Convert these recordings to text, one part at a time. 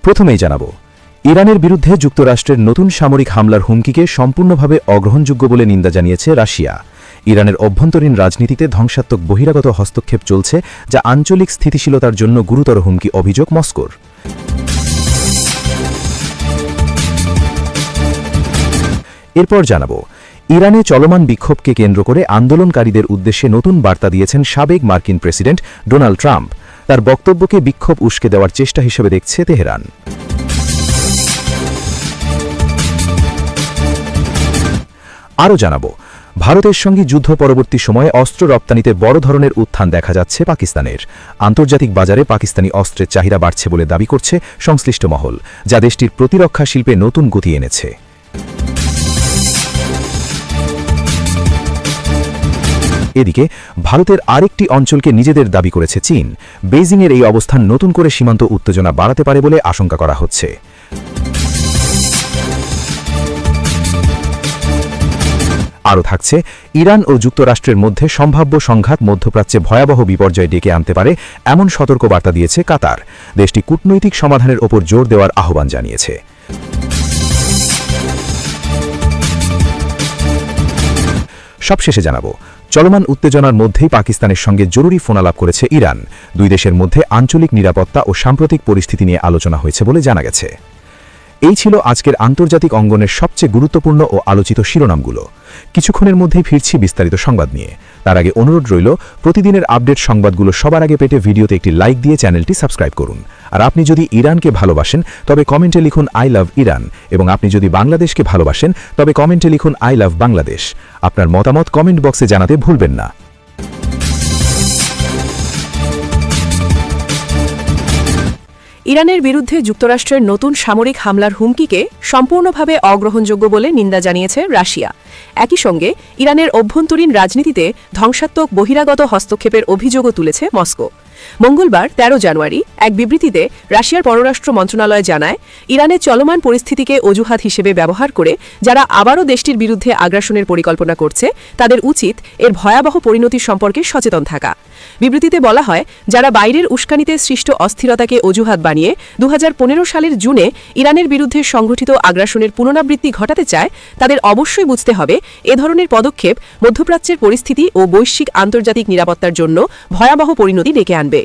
প্রথমেই জানাব, ইরানের বিরুদ্ধে যুক্তরাষ্ট্রের নতুন সামরিক হামলার হুমকিকে সম্পূর্ণভাবে অগ্রহণযোগ্য বলে নিন্দা জানিয়েছে রাশিয়া। ইরানের অভ্যন্তরীণ রাজনীতিতে ধ্বংসাত্মক বহিরাগত হস্তক্ষেপ চলছে, যা আঞ্চলিক স্থিতিশীলতার জন্য গুরুতর হুমকি, অভিযোগ মস্কোর। এরপর জানাব, ইরানে চলমান বিক্ষোভকে কেন্দ্র করে আন্দোলনকারীদের উদ্দেশ্যে নতুন বার্তা দিয়েছেন সাবেক মার্কিন প্রেসিডেন্ট ডোনাল্ড ট্রাম্প। তার বক্তব্যকে বিক্ষোভ উস্কে দেওয়ার চেষ্টা হিসেবে দেখছে তেহরান। আরও জানাব, ভারতের সঙ্গে যুদ্ধ পরবর্তী সময়ে অস্ত্র রপ্তানিতে বড় ধরনের উত্থান দেখা যাচ্ছে পাকিস্তানের। আন্তর্জাতিক বাজারে পাকিস্তানি অস্ত্রের চাহিদা বাড়ছে বলে দাবি করছে সংশ্লিষ্ট মহল, যা দেশটির প্রতিরক্ষা শিল্পে নতুন গতি এনেছে। এদিকে ভারতের আরেকটি অঞ্চলকে নিজেদের দাবি করেছে চীন। বেইজিংয়ের এই অবস্থান নতুন করে সীমান্ত উত্তেজনা বাড়াতে পারে বলে আশঙ্কা করা হচ্ছে। আরও থাকছে, ইরান ও যুক্তরাষ্ট্রের মধ্যে সম্ভাব্য সংঘাত মধ্যপ্রাচ্যে ভয়াবহ বিপর্যয় ডেকে আনতে পারে এমন সতর্কবার্তা দিয়েছে কাতার। দেশটি কূটনৈতিক সমাধানের ওপর জোর দেওয়ার আহ্বান জানিয়েছে। সবশেষে জানাব, চলমান উত্তেজনার মধ্যেই পাকিস্তানের সঙ্গে জরুরি ফোনালাপ করেছে ইরান। দুই দেশের মধ্যে আঞ্চলিক নিরাপত্তা ও সাম্প্রতিক পরিস্থিতি নিয়ে আলোচনা হয়েছে বলে জানা গেছে। এই ছিল আজকের আন্তর্জাতিক অঙ্গনের সবচেয়ে গুরুত্বপূর্ণ ও আলোচিত শিরোনামগুলো। কিছুক্ষণের মধ্যেই ফিরছি বিস্তারিত সংবাদ নিয়ে। তার আগে অনুরোধ রইল, প্রতিদিনের আপডেট সংবাদগুলো সবার আগে পেতে ভিডিওতে একটি লাইক দিয়ে চ্যানেলটি সাবস্ক্রাইব করুন। আর আপনি যদি ইরানকে ভালোবাসেন তবে কমেন্টে লিখুন আই লাভ ইরান, এবং আপনি যদি বাংলাদেশকে ভালোবাসেন তবে কমেন্টে লিখুন আই লাভ বাংলাদেশ। আপনার মতামত কমেন্ট বক্সে জানাতে ভুলবেন না। ইরানের বিরুদ্ধে যুক্তরাষ্ট্রের নতুন সামরিক হামলার হুমকিকে সম্পূর্ণভাবে অগ্রহণযোগ্য বলে নিন্দা জানিয়েছে রাশিয়া। একই সঙ্গে ইরানের অভ্যন্তরীণ রাজনীতিতে ধ্বংসাত্মক বহিরাগত হস্তক্ষেপের অভিযোগও তুলেছে মস্কো। মঙ্গলবার ১৩ জানুয়ারি এক বিবৃতিতে রাশিয়ার পররাষ্ট্র মন্ত্রণালয় জানায়, ইরানের চলমান পরিস্থিতিকে অজুহাত হিসেবে ব্যবহার করে যারা আবারও দেশটির বিরুদ্ধে আগ্রাসনের পরিকল্পনা করছে, তাদের উচিত এর ভয়াবহ পরিণতি সম্পর্কে সচেতন থাকা। বিবৃতিতে বলা হয়, যারা বাইরের উস্কানিতে সৃষ্ট অস্থিরতাকে অজুহাত বানিয়ে ২০১৫ সালের জুনে ইরানের বিরুদ্ধে সংঘটিত আগ্রাসনের পুনরাবৃত্তি ঘটাতে চায়, তাদের অবশ্যই বুঝতে হবে এ ধরনের পদক্ষেপ মধ্যপ্রাচ্যের পরিস্থিতি ও বৈশ্বিক আন্তর্জাতিক নিরাপত্তার জন্য ভয়াবহ পরিণতি ডেকে আনবে।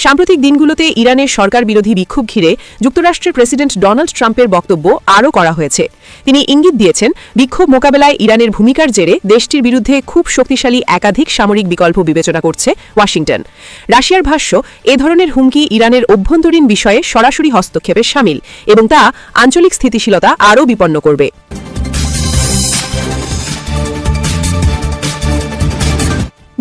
সাম্প্রতিক দিনগুলোতে ইরানের সরকার বিরোধী বিক্ষোভ ঘিরে যুক্তরাষ্ট্রের প্রেসিডেন্ট ডোনাল্ড ট্রাম্পের বক্তব্য আরও কড়া হয়েছে। তিনি ইঙ্গিত দিয়েছেন, বিক্ষোভ মোকাবেলায় ইরানের ভূমিকার জেরে দেশটির বিরুদ্ধে খুব শক্তিশালী একাধিক সামরিক বিকল্প বিবেচনা করছে ওয়াশিংটন। রাশিয়ার ভাষ্য, এ ধরনের হুমকি ইরানের অভ্যন্তরীণ বিষয়ে সরাসরি হস্তক্ষেপের শামিল এবং তা আঞ্চলিক স্থিতিশীলতা আরও বিপন্ন করবে।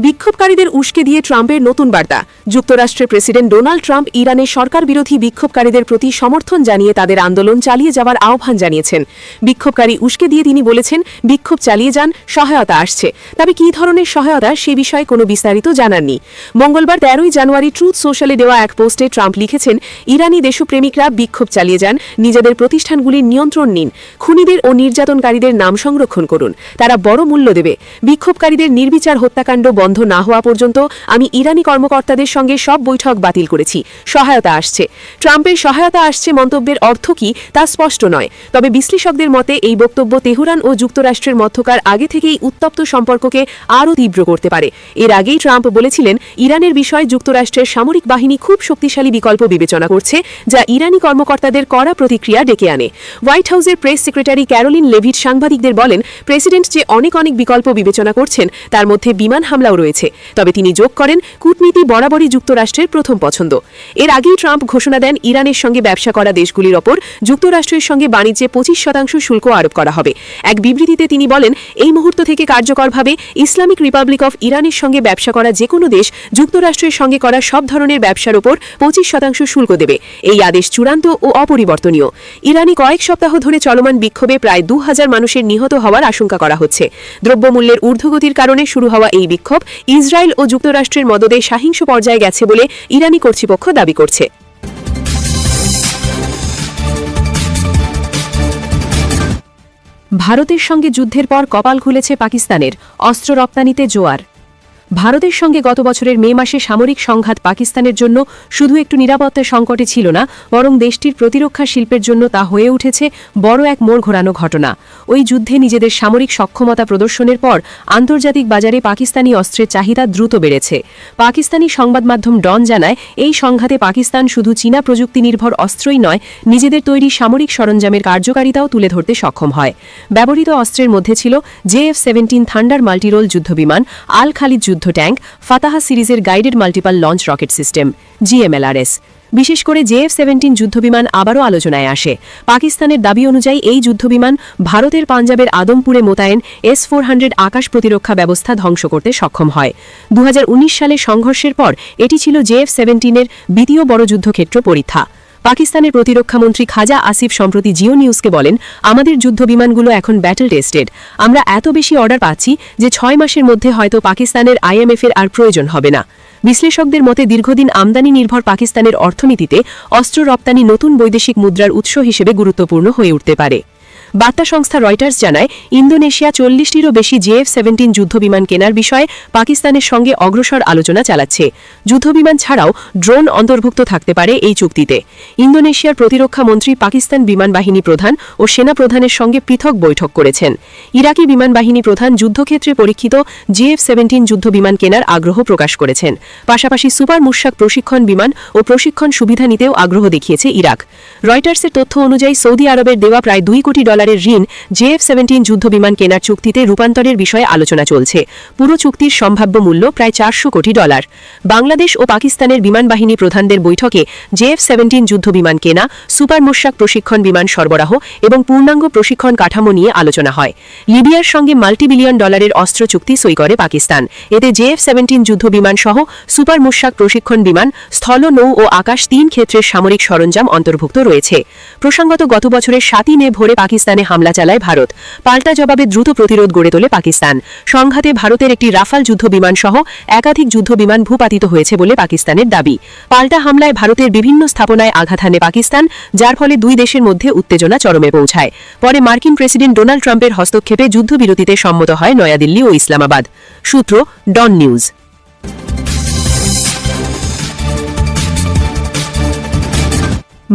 বিক্ষোভকারীদের উস্কে দিয়ে ট্রাম্পের নতুন বার্তা। যুক্তরাষ্ট্রের প্রেসিডেন্ট ডোনাল্ড ট্রাম্প ইরানের সরকার বিরোধী বিক্ষোভকারীদের প্রতি সমর্থন জানিয়ে তাদের আন্দোলন চালিয়ে যাওয়ার আহ্বান জানিয়েছেন। বিক্ষোভকারী উস্কে দিয়ে তিনি বলেছেন, বিক্ষোভ চালিয়ে যান, সহায়তা আসছে। তবে কী ধরনের সহায়তা সে বিষয়ে কোনো বিস্তারিত জানাননি। মঙ্গলবার ১৩ জানুয়ারি ট্রুথ সোশ্যালে দেওয়া এক পোস্টে ট্রাম্প লিখেছেন, ইরানি দেশপ্রেমিকরা বিক্ষোভ চালিয়ে যান, নিজেদের প্রতিষ্ঠানগুলির নিয়ন্ত্রণ নিন, খুনিদের ও নির্যাতনকারীদের নাম সংরক্ষণ করুন, তারা বড় মূল্য দেবে। বিক্ষোভকারীদের নির্বিচার হত্যাকাণ্ড বন্ধ না হওয়া পর্যন্ত আমি ইরানি কর্মকর্তাদের সঙ্গে সব বৈঠক বাতিল করেছি। সহায়তা আসছে। ট্রাম্পের সহায়তা আসছে মন্তব্যের অর্থ কি তা স্পষ্ট নয়, তবে বিশ্লেষকদের মতে এই বক্তব্য তেহরান ও যুক্তরাষ্ট্রের মধ্যকার আগে থেকেই উত্তপ্ত সম্পর্ককে আরও তীব্র করতে পারে। এর আগেই ট্রাম্প বলেছিলেন, ইরানের বিষয়ে যুক্তরাষ্ট্রের সামরিক বাহিনী খুব শক্তিশালী বিকল্প বিবেচনা করছে, যা ইরানি কর্মকর্তাদের কড়া প্রতিক্রিয়া ডেকে আনে। হোয়াইট হাউসের প্রেস সেক্রেটারি ক্যারোলিন লেভিট সাংবাদিকদের বলেন, প্রেসিডেন্ট যে অনেক বিকল্প বিবেচনা করছেন তার মধ্যে বিমান হামলাও রয়েছে। তবে তিনি যোগ করেন, কূটনীতি বরাবরই যুক্তরাষ্ট্রের প্রথম পছন্দ। এর আগেই ট্রাম্প ঘোষণা দেন, ইরানের সঙ্গে ব্যবসা করা দেশগুলির ওপর যুক্তরাষ্ট্রের সঙ্গে বাণিজ্যে ২৫% শুল্ক আরোপ করা হবে। এক বিবৃতিতে তিনি বলেন, এই মুহূর্ত থেকে কার্যকরভাবে ইসলামিক রিপাবলিক অফ ইরানের সঙ্গে ব্যবসা করা যে কোনো দেশ যুক্তরাষ্ট্রের সঙ্গে করা সব ধরনের ব্যবসার ওপর ২৫% শুল্ক দেবে। এই আদেশ চূড়ান্ত ও অপরিবর্তনীয়। ইরানি কয়েক সপ্তাহ ধরে চলমান বিক্ষোভে প্রায় ২,০০০ মানুষের নিহত হওয়ার আশঙ্কা করা হচ্ছে। দ্রব্যমূল্যের ঊর্ধ্বগতির কারণে শুরু হওয়া এই বিক্ষোভ ইসরায়েল ও যুক্তরাষ্ট্রের মদদে সহিংস পর্যায়ে গেছে বলে ইরানি কর্তৃপক্ষ দাবি করছে। ভারতের সঙ্গে যুদ্ধের পর কপাল খুলেছে পাকিস্তানের, অস্ত্র রপ্তানিতে জোয়ার। ভারতের সঙ্গে গত বছরের মে মাসে সামরিক সংঘাত পাকিস্তানের জন্য শুধু একটু নিরাপত্তা সংকটে ছিল না, বরং দেশটির প্রতিরক্ষা শিল্পের জন্য তা হয়ে উঠেছে বড় এক মোড় ঘোরানো ঘটনা। ওই যুদ্ধে নিজেদের সামরিক সক্ষমতা প্রদর্শনের পর আন্তর্জাতিক বাজারে পাকিস্তানি অস্ত্রের চাহিদা দ্রুত বেড়েছে। পাকিস্তানি সংবাদ মাধ্যম ডন জানায়, এই সংঘাতে পাকিস্তান শুধু চীনা প্রযুক্তি নির্ভর অস্ত্রই নয়, নিজেদের তৈরি সামরিক সরঞ্জামের কার্যকারিতাও তুলে ধরতে সক্ষম হয়। ব্যবহৃত অস্ত্রের মধ্যে ছিল JF-17 থান্ডার মাল্টিরোল যুদ্ধবিমান, আল খালিদ যুদ্ধ ট্যাঙ্ক, ফাতাহা সিরিজের guided multiple launch rocket system GMLRS। বিশেষ করে JF-17 যুদ্ধবিমান আবারও আলোচনায় আসে। পাকিস্তানের দাবি অনুযায়ী এই যুদ্ধবিমান ভারতের পাঞ্জাবের আদমপুরে মোতায়েন S-400 আকাশ প্রতিরক্ষা ব্যবস্থা ধ্বংস করতে সক্ষম হয়। 2019 সালে সংঘর্ষের পর এটি ছিল JF-17-এর দ্বিতীয় বড় যুদ্ধক্ষেত্র পরীক্ষা। পাকিস্তানের প্রতিরক্ষামন্ত্রী খাজা আসিফ সম্প্রতি জিও নিউজকে বলেন, আমাদের যুদ্ধবিমানগুলো এখন ব্যাটল টেস্টেড। আমরা এত বেশি অর্ডার পাচ্ছি যে 6 মাসের মধ্যে হয়তো পাকিস্তানের IMF-এর আর প্রয়োজন হবে না। বিশ্লেষকদের মতে দীর্ঘদিন আমদানি নির্ভর পাকিস্তানের অর্থনীতিতে অস্ত্র রপ্তানি নতুন বৈদেশিক মুদ্রার উৎস হিসেবে গুরুত্বপূর্ণ হয়ে উঠতে পারে। বার্তা সংস্থা রয়টার্স জানায়, ইন্দোনেশিয়া 40টিরও বেশি JF-17 যুদ্ধবিমান কেনার বিষয়ে পাকিস্তানের সঙ্গে অগ্রসর আলোচনা চালাচ্ছে। যুদ্ধবিমান ছাড়াও ড্রোন অন্তর্ভুক্ত থাকতে পারে এই চুক্তিতে। ইন্দোনেশিয়ার প্রতিরক্ষা মন্ত্রী পাকিস্তান বিমান বাহিনী প্রধান ও সেনা প্রধানের সঙ্গে পৃথক বৈঠক করেছেন। ইরাকি বিমান বাহিনী প্রধান যুদ্ধক্ষেত্রে পরীক্ষিত JF-17 যুদ্ধবিমান কেনার আগ্রহ প্রকাশ করেছেন। পাশাপাশি সুপার মুশাক প্রশিক্ষণ বিমান ও প্রশিক্ষণ সুবিধা নিতেও আগ্রহ দেখিয়েছে ইরাক। রয়টার্সের তথ্য অনুযায়ী সৌদি আরবের দেওয়া প্রায় $2 কোটি ঋণ JF-17 যুদ্ধবিমান কেনার চুক্তিতে রূপান্তরের বিষয়ে আলোচনা চলছে। পুরো চুক্তির সম্ভাব্য মূল্য প্রায় $400 কোটি। বাংলাদেশ ও পাকিস্তানের বিমান বাহিনী প্রধানদের বৈঠকে JF-17 যুদ্ধবিমান কেনা, সুপার মুশাক প্রশিক্ষণ বিমান সরবরাহ এবং পূর্ণাঙ্গ প্রশিক্ষণ কাঠামো নিয়ে আলোচনা হয়। লিবিয়ার সঙ্গে $multi-billion অস্ত্র চুক্তি সই করে পাকিস্তান। এতে JF-17 যুদ্ধবিমান সহ সুপার মুশাক প্রশিক্ষণ বিমান, স্থল, নৌ ও আকাশ 3 ক্ষেত্রের সামরিক সরঞ্জাম অন্তর্ভুক্ত রয়েছে। প্রসঙ্গত, গত বছরের 7 মে ভোরে পাকিস্তানে হামলা চালায় ভারত। পাল্টা জবাবে দ্রুত প্রতিরোধ গড়ে তোলে পাকিস্তান। সংঘাতে ভারতের একটি রাফাল যুদ্ধবিমান সহ একাধিক যুদ্ধবিমান ভূপাতিত হয়েছে বলে পাকিস্তানের দাবি। পাল্টা হামলায় ভারতের বিভিন্ন স্থাপনায় আঘাত হানে পাকিস্তান, যার ফলে দুই দেশের মধ্যে উত্তেজনা চরমে পৌঁছায়। পরে মার্কিন প্রেসিডেন্ট ডোনাল্ড ট্রাম্পের হস্তক্ষেপে যুদ্ধবিরতিতে সম্মত হয় নয়াদিল্লি ও ইসলামাবাদ। সূত্র ডন নিউজ।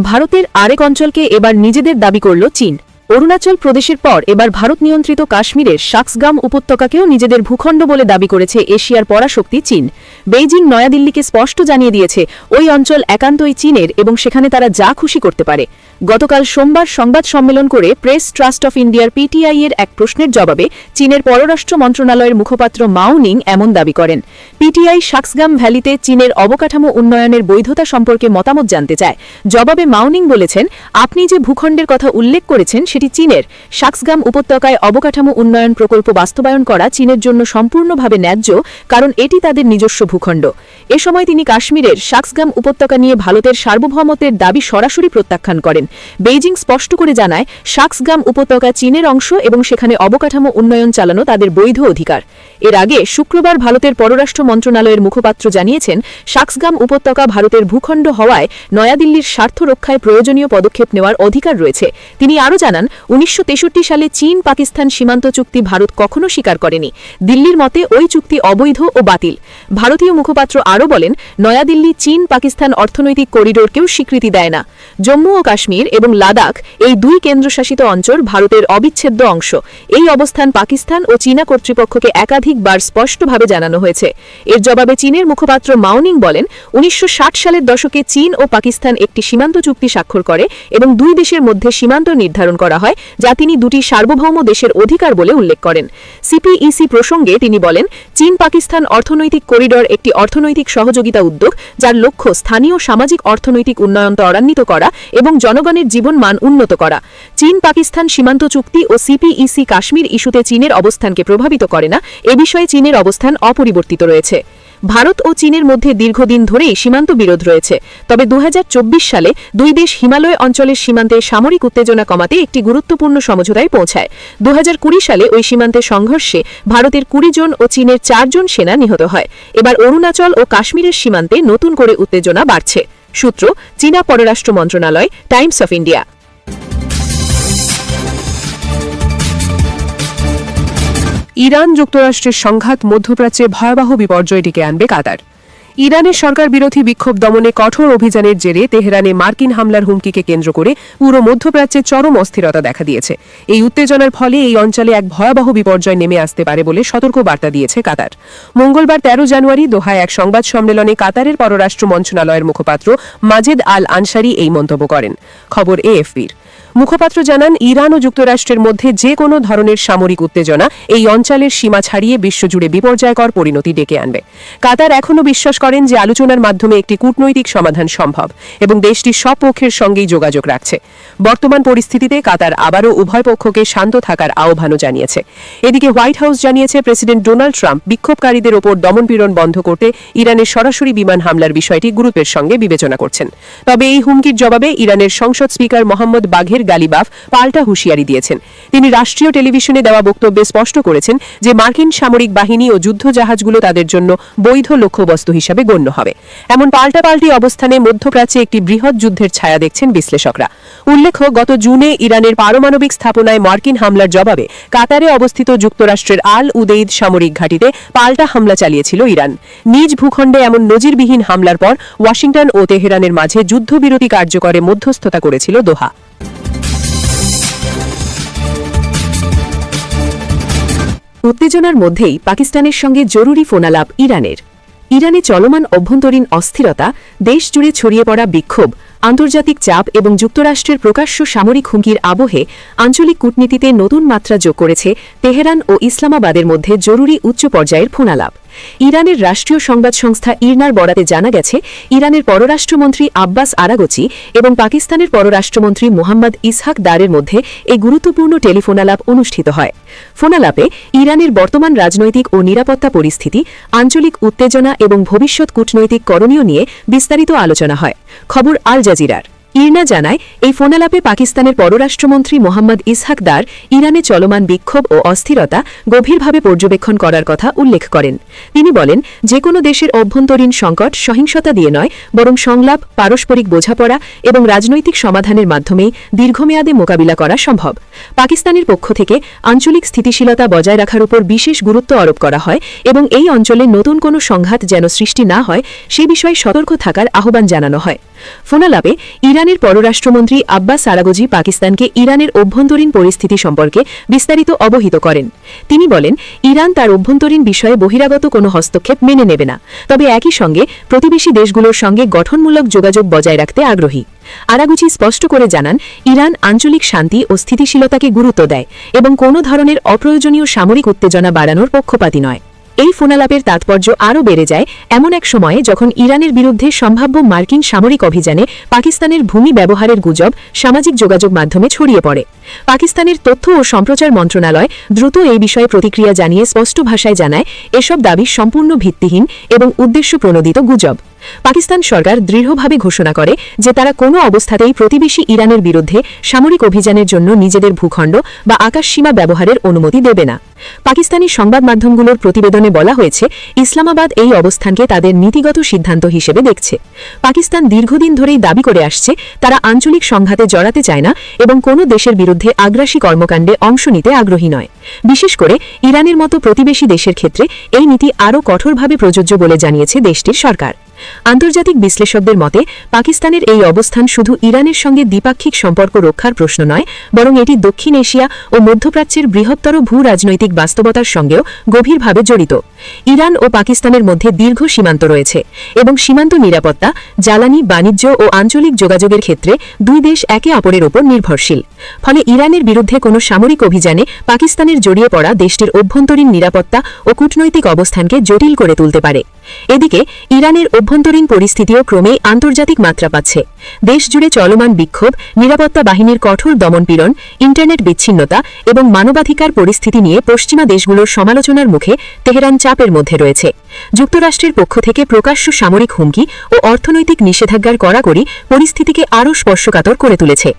ভারতের আরেক অঞ্চলকে এবার নিজেদের দাবি করল চীন। অরুণাচল প্রদেশের পর এবার ভারত নিয়ন্ত্রিত কাশ্মীরের শাক্সগাম উপত্যকাকেও নিজেদের ভূখণ্ড বলে দাবি করেছে এশিয়ার পরাশক্তি চীন। বেইজিং নয়াদিল্লিকে স্পষ্ট জানিয়ে দিয়েছে, ওই অঞ্চল একান্তই চীনের এবং সেখানে তারা যা খুশি করতে পারে। গতকাল সোমবার সংবাদ সম্মেলন করে প্রেস ট্রাস্ট অফ ইন্ডিয়ার PTI এর এক প্রশ্নের জবাবে চীনের পররাষ্ট্র মন্ত্রণালয়ের মুখপাত্র মাও নিং এমন দাবি করেন। PTI শাক্সগাম ভ্যালিতে চীনের অবকাঠামো উন্নয়নের বৈধতা সম্পর্কে মতামত জানতে চায়। জবাবে মাও নিং বলেছেন, আপনি যে ভূখণ্ডের কথা উল্লেখ করেছেন সেটি চীনের। শাক্সগাম উপত্যকায় অবকাঠামো উন্নয়ন প্রকল্প বাস্তবায়ন করা চীনের জন্য সম্পূর্ণভাবে ন্যায্য, কারণ এটি তাদের নিজস্ব ভূখণ্ড। এ সময় তিনি কাশ্মীরের শাক্সগাম উপত্যকা নিয়ে ভারতের সার্বভৌমত্বের দাবি সরাসরি প্রত্যাখ্যান করেন। বেইজিং স্পষ্ট করে জানায়, শাক্সগাম উপত্যকা চীনের অংশ এবং সেখানে অবকাঠামো উন্নয়ন চালানো তাদের বৈধ অধিকার। এর আগে শুক্রবার ভারতের পররাষ্ট্র মন্ত্রণালয়ের মুখপাত্র জানিয়েছেন, শাক্সগাম উপত্যকা ভারতের ভূখণ্ড হওয়ায় নয়াদিল্লির স্বার্থ রক্ষায় প্রয়োজনীয় পদক্ষেপ নেওয়ার অধিকার রয়েছে। তিনি আরও জানান, 1963 সালে চীন পাকিস্তান সীমান্ত চুক্তি ভারত কখনো স্বীকার করেনি। দিল্লির মতে ওই চুক্তি অবৈধ ও বাতিল। ভারতীয় মুখপাত্র আরও বলেন, নয়াদিল্লি চীন পাকিস্তান অর্থনৈতিক করিডোরকেও স্বীকৃতি দেয় না। জম্মু ও কাশ্মীর এবং লাদাখ, এই দুই কেন্দ্রশাসিত অঞ্চল ভারতের অবিচ্ছেদ্য অংশ। এই অবস্থান পাকিস্তান ও চীনা কর্তৃপক্ষকে একাধিকবার স্পষ্টভাবে জানানো হয়েছে। এর জবাবে চীনের মুখপাত্র মাও নিং বলেন, 1960 সালের দশকে চীন ও পাকিস্তান একটি সীমান্ত চুক্তি স্বাক্ষর করে এবং দুই দেশের মধ্যে সীমান্ত নির্ধারণ করা হয়, যা তিনি দুটি সার্বভৌম দেশের অধিকার বলে উল্লেখ করেন। CPEC প্রসঙ্গে তিনি বলেন, চীন পাকিস্তান অর্থনৈতিক করিডর একটি অর্থনৈতিক সহযোগিতা উদ্যোগ, যার লক্ষ্য স্থানীয় সামাজিক অর্থনৈতিক উন্নয়ন ত্বরান্বিত করা এবং জনগণের জীবন মান উন্নত করা। চীন পাকিস্তান সীমান্ত চুক্তি ও CPEC কাশ্মীর ইস্যুতে চীনের অবস্থানকে প্রভাবিত করে না। এ বিষয়ে চীনের অবস্থান অপরিবর্তিত রয়েছে। ভারত ও চীনের মধ্যে দীর্ঘদিন ধরেই সীমান্ত বিরোধ রয়েছে। তবে 2024 সালে দুই দেশ হিমালয় অঞ্চলের সীমান্তে সামরিক উত্তেজনা কমাতে একটি গুরুত্বপূর্ণ সমঝোতায় পৌঁছায়। 2020 সালে ওই সীমান্তে সংঘর্ষে ভারতের 20 জন ও চীনের 4 জন সেনা নিহত হয়। এবার অরুণাচল ও কাশ্মীরের সীমান্তে নতুন করে উত্তেজনা বাড়ছে। সূত্র চীনা পররাষ্ট্র মন্ত্রণালয়, টাইমস অফ ইন্ডিয়া। ইরান যুক্তরাষ্ট্রের সংঘাত মধ্যপ্রাচ্যে ভয়াবহ বিপর্যয় ডেকে আনবে কাতার। ইরানের সরকার বিরোধী বিক্ষোভ দমনে কঠোর অভিযানের জেরে তেহরানে মার্কিন হামলার হুমকিকে কেন্দ্র করে পুরো মধ্যপ্রাচ্যে চরম অস্থিরতা দেখা দিয়েছে। এই উত্তেজনার ফলে এই অঞ্চলে এক ভয়াবহ বিপর্যয় নেমে আসতে পারে বলে সতর্ক বার্তা দিয়েছে কাতার। মঙ্গলবার ১৩ জানুয়ারি দোহায় এক সংবাদ সম্মেলনে কাতারের পররাষ্ট্র মন্ত্রণালয়ের মুখপাত্র মাজেদ আল আনসারি এই মন্তব্য করেন। খবর এএফপির। মুখপাত্র জানান, ইরান ও যুক্তরাষ্ট্রের মধ্যে যে কোনো ধরনের সামরিক উত্তেজনা এই অঞ্চলের সীমা ছাড়িয়ে বিশ্বজুড়ে বিপর্যয়কর পরিণতি ডেকে আনবে। কাতার এখনও বিশ্বাস করেন যে আলোচনার মাধ্যমে একটি কূটনৈতিক সমাধান সম্ভব এবং দেশটি সব পক্ষের সঙ্গেই যোগাযোগ রাখছে। বর্তমান পরিস্থিতিতে কাতার আবারও উভয় পক্ষকে শান্ত থাকার আহ্বানও জানিয়েছে। এদিকে হোয়াইট হাউস জানিয়েছে, প্রেসিডেন্ট ডোনাল্ড ট্রাম্প বিক্ষোভকারীদের ওপর দমনপীড়ন বন্ধ করতে ইরানের সরাসরি বিমান হামলার বিষয়টি গুরুত্বের সঙ্গে বিবেচনা করছেন। তবে এই হুমকির জবাবে ইরানের সংসদ স্পিকার মোহাম্মদ বাঘের গালিবাফ পাল্টা হুঁশিয়ারি দিয়েছেন। তিনি রাষ্ট্রীয় টেলিভিশনে দেওয়া বক্তব্যে স্পষ্ট করেছেন যে মার্কিন সামরিক বাহিনী ও যুদ্ধ জাহাজগুলো তাদের জন্য বৈধ লক্ষ্যবস্তু হিসাবে গণ্য হবে। এমন পাল্টাপাল্টি অবস্থানে মধ্যপ্রাচ্যে একটি বৃহৎ যুদ্ধের ছায়া দেখছেন বিশ্লেষকরা। উল্লেখ্য, গত জুনে ইরানের পারমাণবিক স্থাপনায় মার্কিন হামলার জবাবে কাতারে অবস্থিত যুক্তরাষ্ট্রের আল উদেইদ সামরিক ঘাঁটিতে পাল্টা হামলা চালিয়েছিল ইরান। নিজ ভূখণ্ডে এমন নজিরবিহীন হামলার পর ওয়াশিংটন ও তেহরানের মাঝে যুদ্ধবিরতি কার্যকরে মধ্যস্থতা করেছিল দোহা। উত্তেজনার মধ্যেই পাকিস্তানের সঙ্গে জরুরি ফোনালাপ ইরানের। ইরানে চলমান অভ্যন্তরীণ অস্থিরতা, দেশ জুড়ে ছড়িয়ে পড়া বিক্ষোভ, আন্তর্জাতিক চাপ এবং যুক্তরাষ্ট্রের প্রকাশ্য সামরিক হুমকির আবহে আঞ্চলিক কূটনীতিতে নতুন মাত্রা যোগ করেছে তেহরান ও ইসলামাবাদের মধ্যে জরুরি উচ্চ পর্যায়ের ফোনালাপ। ইরানের রাষ্ট্রীয় সংবাদ সংস্থা ইরনার বরাতে জানা গেছে, ইরানের পররাষ্ট্রমন্ত্রী আব্বাস আরাগচি এবং পাকিস্তানের পররাষ্ট্রমন্ত্রী মোহাম্মদ ইসহাক দারের মধ্যে এই গুরুত্বপূর্ণ টেলিফোনালাপ অনুষ্ঠিত হয়। ফোনালাপে ইরানের বর্তমান রাজনৈতিক ও নিরাপত্তা পরিস্থিতি, আঞ্চলিক উত্তেজনা এবং ভবিষ্যৎ কূটনৈতিক করণীয় নিয়ে বিস্তারিত আলোচনা হয়। খবর আল জাজিরার। ইরনা জানায়, এই ফোনালাপে পাকিস্তানের পররাষ্ট্রমন্ত্রী মোহাম্মদ ইসহাক দার ইরানে চলমান বিক্ষোভ ও অস্থিরতা গভীরভাবে পর্যবেক্ষণ করার কথা উল্লেখ করেন। তিনি বলেন, যে কোনো দেশের অভ্যন্তরীণ সংকট সহিংসতা দিয়ে নয়, বরং সংলাপ, পারস্পরিক বোঝাপড়া এবং রাজনৈতিক সমাধানের মাধ্যমেই দীর্ঘমেয়াদে মোকাবিলা করা সম্ভব। পাকিস্তানের পক্ষ থেকে আঞ্চলিক স্থিতিশীলতা বজায় রাখার উপর বিশেষ গুরুত্ব আরোপ করা হয় এবং এই অঞ্চলে নতুন কোনো সংঘাত যেন সৃষ্টি না হয় সে বিষয়ে সতর্ক থাকার আহ্বান জানানো হয়। ফোনালাপে ইরানের পররাষ্ট্রমন্ত্রী আব্বাস আরাগচি পাকিস্তানকে ইরানের অভ্যন্তরীণ পরিস্থিতি সম্পর্কে বিস্তারিত অবহিত করেন। তিনি বলেন, ইরান তার অভ্যন্তরীণ বিষয়ে বহিরাগত কোনো হস্তক্ষেপ মেনে নেবে না, তবে একই সঙ্গে প্রতিবেশী দেশগুলোর সঙ্গে গঠনমূলক যোগাযোগ বজায় রাখতে আগ্রহী। আরাগচি স্পষ্ট করে জানান, ইরান আঞ্চলিক শান্তি ও স্থিতিশীলতাকে গুরুত্ব দেয় এবং কোনো ধরনের অপ্রয়োজনীয় সামরিক উত্তেজনা বাড়ানোর পক্ষপাতী নয়। এই ফোনালাপের তাৎপর্য আরও বেড়ে যায় এমন এক সময়ে যখন ইরানের বিরুদ্ধে সম্ভাব্য মার্কিন সামরিক অভিযানে পাকিস্তানের ভূমি ব্যবহারের গুজব সামাজিক যোগাযোগ মাধ্যমে ছড়িয়ে পড়ে। পাকিস্তানের তথ্য ও সম্প্রচার মন্ত্রণালয় দ্রুত এই বিষয়ে প্রতিক্রিয়া জানিয়ে স্পষ্ট ভাষায় জানায়, এসব দাবি সম্পূর্ণ ভিত্তিহীন এবং উদ্দেশ্যপ্রণোদিত গুজব। পাকিস্তান সরকার দৃঢ়ভাবে ঘোষণা করে যে তারা কোনো অবস্থাতেই প্রতিবেশী ইরানের বিরুদ্ধে সামরিক অভিযানের জন্য নিজেদের ভূখণ্ড বা আকাশসীমা ব্যবহারের অনুমতি দেবে না। পাকিস্তানি সংবাদ মাধ্যমগুলোর প্রতিবেদনে বলা হয়েছে, ইসলামাবাদ এই অবস্থানকে তাদের নীতিগত সিদ্ধান্ত হিসেবে দেখছে। পাকিস্তান দীর্ঘদিন ধরেই দাবি করে আসছে তারা আঞ্চলিক সংঘাতে জড়াতে চায় না এবং কোনো দেশের বিরুদ্ধে আগ্রাসী কর্মকাণ্ডে অংশ নিতে আগ্রহী নয়। বিশেষ করে ইরানের মতো প্রতিবেশী দেশের ক্ষেত্রে এই নীতি আরও কঠোরভাবে প্রযোজ্য বলে জানিয়েছে দেশটির সরকার। আন্তর্জাতিক বিশ্লেষকদের মতে, পাকিস্তানের এই অবস্থান শুধু ইরানের সঙ্গে দ্বিপাক্ষিক সম্পর্ক রক্ষার প্রশ্ন নয়, বরং এটি দক্ষিণ এশিয়া ও মধ্যপ্রাচ্যের বৃহত্তর ভূ রাজনৈতিক বাস্তবতার সঙ্গেও গভীরভাবে জড়িত। ইরান ও পাকিস্তানের মধ্যে দীর্ঘ সীমান্ত রয়েছে এবং সীমান্ত নিরাপত্তা, জ্বালানি, বাণিজ্য ও আঞ্চলিক যোগাযোগের ক্ষেত্রে দুই দেশ একে অপরের ওপর নির্ভরশীল। ফলে ইরানের বিরুদ্ধে কোনো সামরিক অভিযানে পাকিস্তানের জড়িয়ে পড়া দেশটির অভ্যন্তরীণ নিরাপত্তা ও কূটনৈতিক অবস্থানকে জটিল করে তুলতে পারে। এদিকে ইরানের অভ্যন্তরীণ পরিস্থিতিও ক্রমেই আন্তর্জাতিক মাত্রা পাচ্ছে। দেশজুড়ে চলমান বিক্ষোভ, নিরাপত্তা বাহিনীর কঠোর দমনপীড়ন, ইন্টারনেট বিচ্ছিন্নতা এবং মানবাধিকার পরিস্থিতি নিয়ে পশ্চিমা দেশগুলোর সমালোচনার মুখে তেহরান চাপের মধ্যে রয়েছে। যুক্তরাষ্ট্রের পক্ষ থেকে প্রকাশ্য সামরিক হুমকি ও অর্থনৈতিক নিষেধাজ্ঞার কড়াকড়ি পরিস্থিতিকে আরও স্পর্শকাতর করে তুলেছে।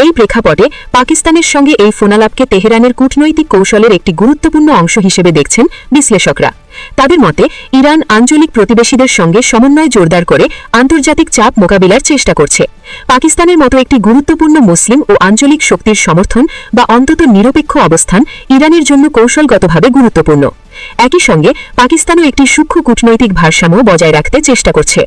এই প্রেক্ষাপটে পাকিস্তানের সঙ্গে এই ফোনালাপকে তেহরানের কূটনৈতিক কৌশলের একটি গুরুত্বপূর্ণ অংশ হিসেবে দেখছেন বিশ্লেষকরা। তাদের মতে ইরান আঞ্চলিক প্রতিবেশীদের সঙ্গে সমন্বয় জোরদার করে আন্তর্জাতিক চাপ মোকাবিলার চেষ্টা করছে। পাকিস্তানের মতো একটি গুরুত্বপূর্ণ মুসলিম ও আঞ্চলিক শক্তির সমর্থন বা অন্তত নিরপেক্ষ অবস্থান ইরানের জন্য কৌশলগতভাবে গুরুত্বপূর্ণ। একই সঙ্গে পাকিস্তানও একটি সূক্ষ্ম কূটনৈতিক ভারসাম্য বজায় রাখতে চেষ্টা করছে।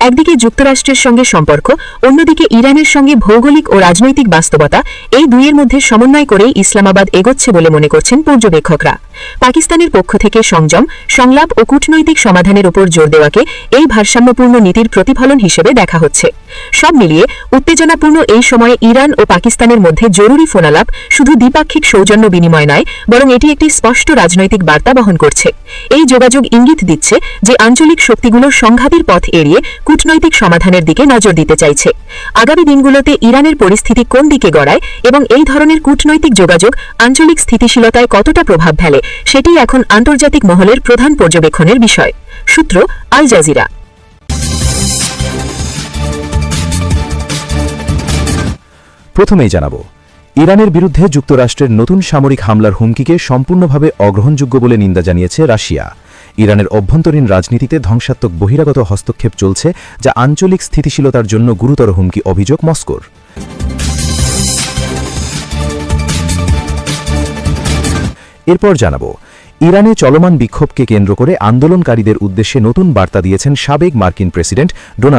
একদিকে যুক্তরাষ্ট্রের সঙ্গে সম্পর্ক, অন্যদিকে ইরানের সঙ্গে ভৌগোলিক ও রাজনৈতিক বাস্তবতা, এই দুইয়ের মধ্যে সমন্বয় করেই ইসলামাবাদ এগোচ্ছে বলে মনে করছেন পর্যবেক্ষকরা। পাকিস্তানের পক্ষ থেকে সংযম, সংলাপ ও কূটনৈতিক সমাধানের উপর জোর দেওয়াকে এই ভারসাম্যপূর্ণ নীতির প্রতিফলন হিসেবে দেখা হচ্ছে। সব মিলিয়ে উত্তেজনাপূর্ণ এই সময়ে ইরান ও পাকিস্তানের মধ্যে জরুরি ফোনালাপ শুধু দ্বিপাক্ষিক সৌজন্য বিনিময় নয়, বরং এটি একটি স্পষ্ট রাজনৈতিক বার্তা বহন করছে। এই যোগাযোগ ইঙ্গিত দিচ্ছে যে আঞ্চলিক শক্তিগুলো সংঘাতের পথ এড়িয়ে কূটনৈতিক সমাধানের দিকে নজর দিতে চাইছে। আগামী দিনগুলোতে ইরানের পরিস্থিতি কোন দিকে গড়ায় এবং এই ধরনের কূটনৈতিক যোগাযোগ আঞ্চলিক স্থিতিশীলতায় কতটা প্রভাব ফেলে, সেটি এখন আন্তর্জাতিক মহলের প্রধান পর্যবেক্ষণের বিষয়। সূত্র আল জাজিরা। প্রথমেই জানাব, ইরানের বিরুদ্ধে যুক্তরাষ্ট্রের নতুন সামরিক হামলার হুমকিকে সম্পূর্ণভাবে অগ্রহণযোগ্য বলে নিন্দা জানিয়েছে রাশিয়া। ইরানের অভ্যন্তরীণ রাজনীতিতে ধ্বংসাত্মক বহিরাগত হস্তক্ষেপ চলছে, যা আঞ্চলিক স্থিতিশীলতার জন্য গুরুতর হুমকি, অভিযোগ মস্কোর। এরপর জানাব, ইরানে চলমান বিক্ষোভকে কেন্দ্র করে আন্দোলনকারীদের উদ্দেশ্যে নতুন বার্তা দিয়েছেন সাবেক মার্কিন প্রেসিডেন্ট ডোনাল্ড